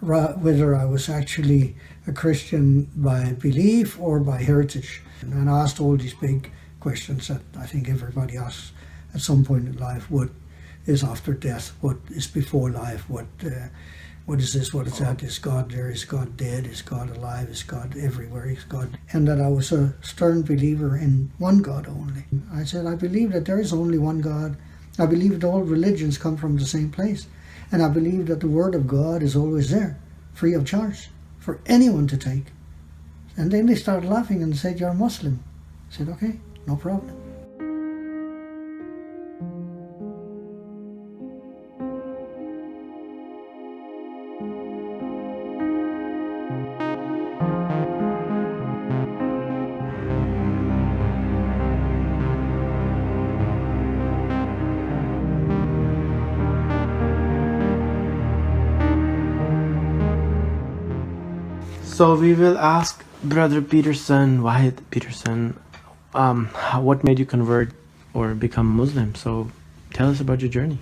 whether I was actually a Christian by belief or by heritage. And I asked all these big questions that I think everybody asks at some point in life. What is after death? What is before life? What is this? What is that? Is God there? Is God dead? Is God alive? Is God everywhere? Is God? And that I was a stern believer in one God only. I said, I believe that there is only one God. I believe that all religions come from the same place. And I believe that the Word of God is always there, free of charge, for anyone to take. And then they started laughing and said, you're a Muslim. I said, okay, no problem. So we will ask Brother Peterson, Wahid Peterson, what made you convert or become Muslim? So tell us about your journey.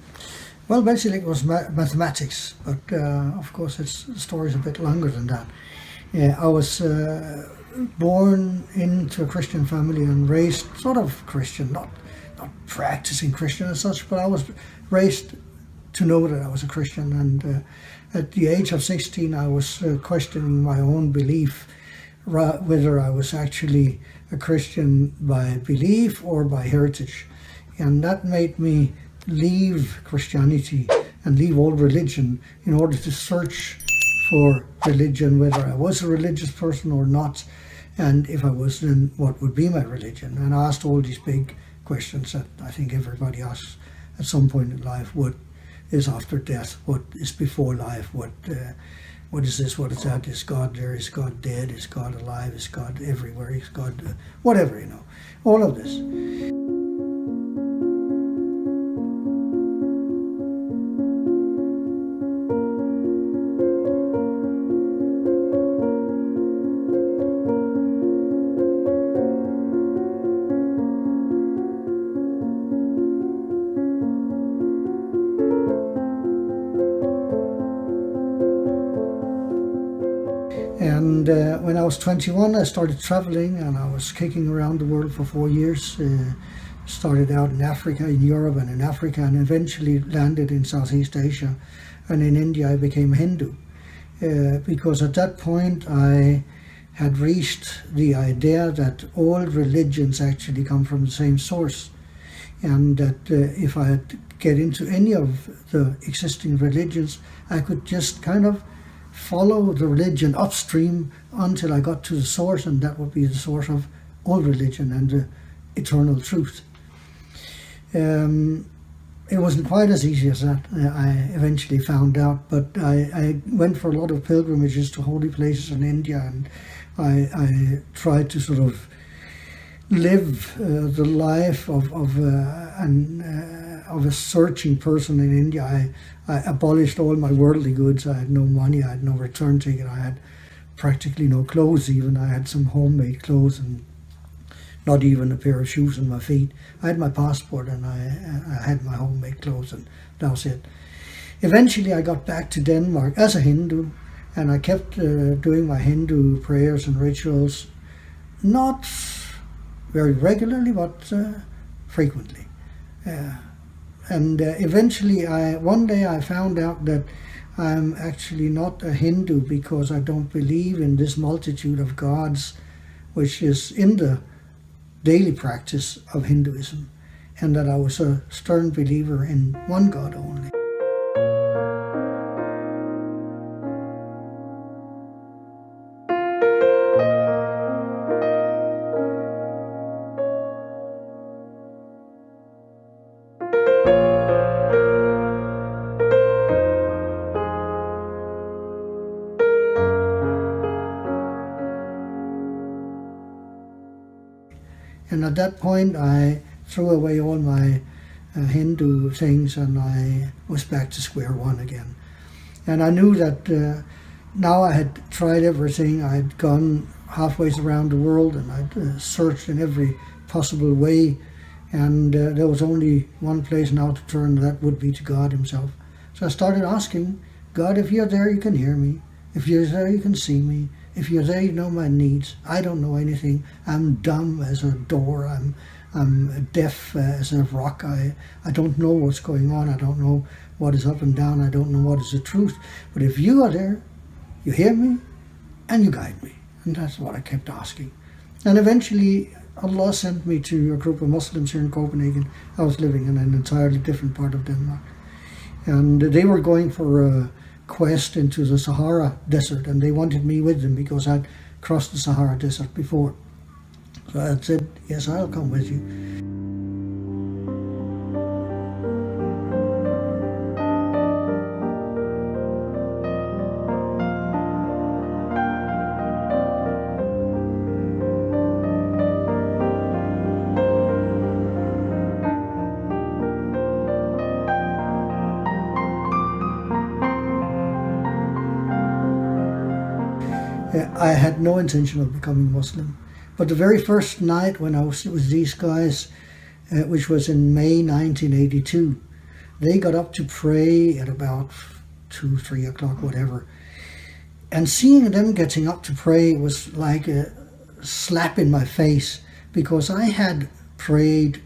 Well, basically it was mathematics, but of course the story is a bit longer than that. I was born into a Christian family and raised sort of Christian, not practicing Christian as such, but I was raised to know that I was a Christian. And at the age of 16, I was questioning my own belief, whether I was actually a Christian by belief or by heritage. And that made me leave Christianity and leave all religion in order to search for religion, whether I was a religious person or not, and if I was, then what would be my religion. And I asked all these big questions that I think everybody asks at some point in life. What is after death? What is before life? What is this? What is that? Is God there? Is God dead? Is God alive? Is God everywhere? Is God whatever, all of this. And when I was 21, I started traveling, and I was kicking around the world for 4 years. Started out in Africa, in Europe and in Africa, and eventually landed in Southeast Asia. And in India I became a Hindu. Because at that point I had reached the idea that all religions actually come from the same source. And that if I had to get into any of the existing religions, I could just kind of follow the religion upstream until I got to the source, and that would be the source of all religion and the eternal truth. It wasn't quite as easy as that, I eventually found out, but I went for a lot of pilgrimages to holy places in India, and I tried to sort of live the life of a searching person in India. I abolished all my worldly goods. I had no money, I had no return ticket, I had practically no clothes even. I had some homemade clothes and not even a pair of shoes on my feet. I had my passport and I had my homemade clothes, and that was it. Eventually I got back to Denmark as a Hindu, and I kept doing my Hindu prayers and rituals, not very regularly, but frequently. And eventually, one day I found out that I'm actually not a Hindu because I don't believe in this multitude of gods, which is in the daily practice of Hinduism, and that I was a stern believer in one God only. And at that point, I threw away all my Hindu things, and I was back to square one again. And I knew that now I had tried everything. I'd gone halfway around the world, and I'd searched in every possible way. And there was only one place now to turn, and that would be to God himself. So I started asking, God, if you're there, you can hear me. If you're there, you can see me. If you're there, you know my needs. I don't know anything. I'm dumb as a door. I'm deaf as a rock. I don't know what's going on. I don't know what is up and down. I don't know what is the truth. But if you are there, you hear me and you guide me. And that's what I kept asking. And eventually Allah sent me to a group of Muslims here in Copenhagen. I was living in an entirely different part of Denmark. And they were going for a quest into the Sahara Desert, and they wanted me with them because I'd crossed the Sahara Desert before. So I said, yes, I'll come with you. I had no intention of becoming Muslim. But the very first night when I was with these guys, which was in May 1982, they got up to pray at about 2, 3 o'clock, whatever. And seeing them getting up to pray was like a slap in my face, because I had prayed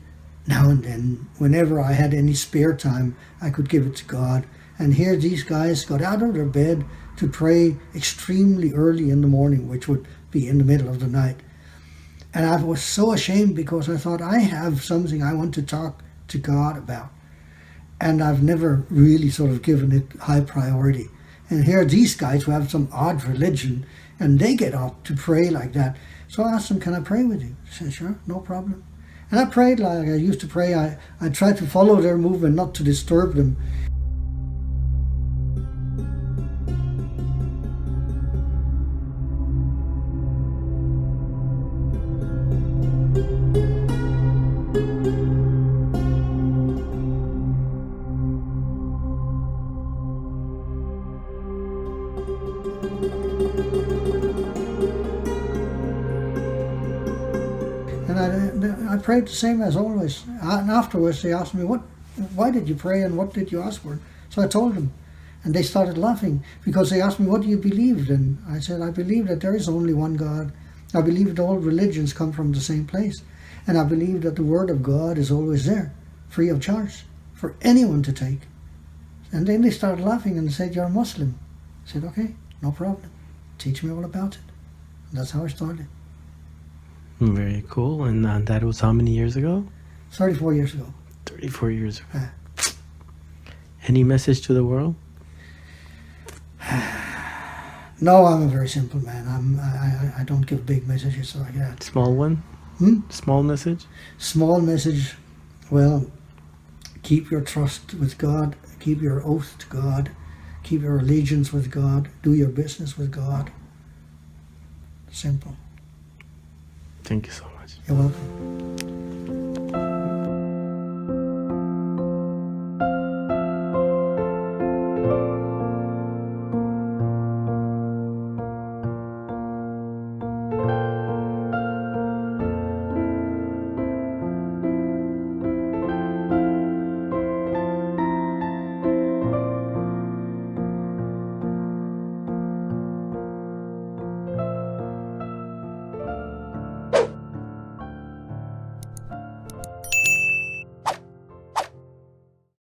now and then. Whenever I had any spare time, I could give it to God. And here these guys got out of their bed to pray extremely early in the morning, which would be in the middle of the night. And I was so ashamed, because I thought, I have something I want to talk to God about. And I've never really sort of given it high priority. And here are these guys who have some odd religion, and they get up to pray like that. So I asked them, can I pray with you? They said, sure, no problem. And I prayed like I used to pray. I tried to follow their movement, not to disturb them. And I prayed the same as always. And afterwards they asked me, why did you pray and what did you ask for? So I told them. And they started laughing, because they asked me, what do you believe? And I said, I believe that there is only one God. I believe that all religions come from the same place. And I believe that the Word of God is always there, free of charge, for anyone to take. And then they started laughing and said, you're a Muslim. I said, okay, no problem. Teach me all about it. And that's how I started. Very cool. And that was how many years ago? 34 years ago. 34 years ago. Any message to the world? No, I'm a very simple man. I don't give big messages like that. Small one? Small message? Small message. Well, keep your trust with God. Keep your oath to God. Keep your allegiance with God. Do your business with God. Simple. Thank you so much. You're welcome.